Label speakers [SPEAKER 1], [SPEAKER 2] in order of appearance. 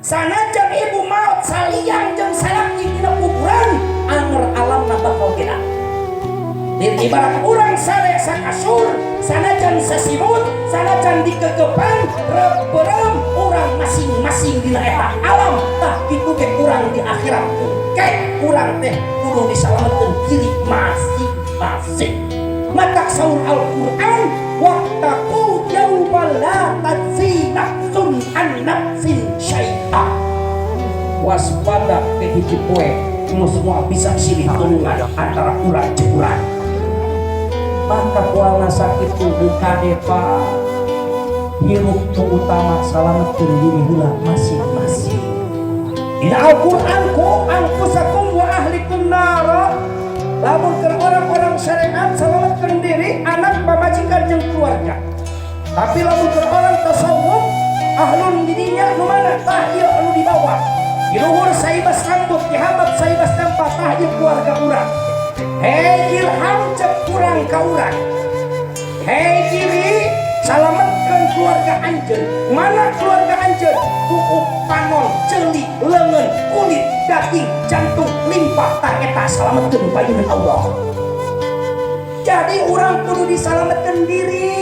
[SPEAKER 1] sanajan ibu maut saliang jeung salaki dina kuburan anger alamna bakal gena. Di ibarat urang sare sakasur sanajan sasimut sanajan dikegepan reberem urang masing-masing dina eta alam tah kitu ge urang di akhirat kek urang teh kudu disalametkeun diri masing-masing. Maka saur Al-Qur'an wattaqu yaumal la tajzi nafsun an nafsin syai'a. Waspada ke hiji poe nu semua bisa silih tulungan antara urang jeung urang. Maka kualna sakit tubuh kadepa hirup tu utama salametkeun diri heula masing-masing. Dina Al-Qur'an ku anfusakum wa ahlikum nar. Lamun keur orang-orang syariat salametkeun diri anak pamajikan jeung keluarga. Tapi lamun keur orang tasawuf ahlun didinya nu mana tah ieu anu dibawa. Di luhur saibas rambut dihambat saibas tempat tah ieu keluarga urang. Hei ilham cek kurang ka urang. Hei diri salametkeun keluarga anjeun. Mana keluarga anjeun? Kukup panon, ceuli, leungeun, kulit, daging, jantung, limpa tah eta salametkeun payunan Allah. Jadi urang kudu disalametkeun diri.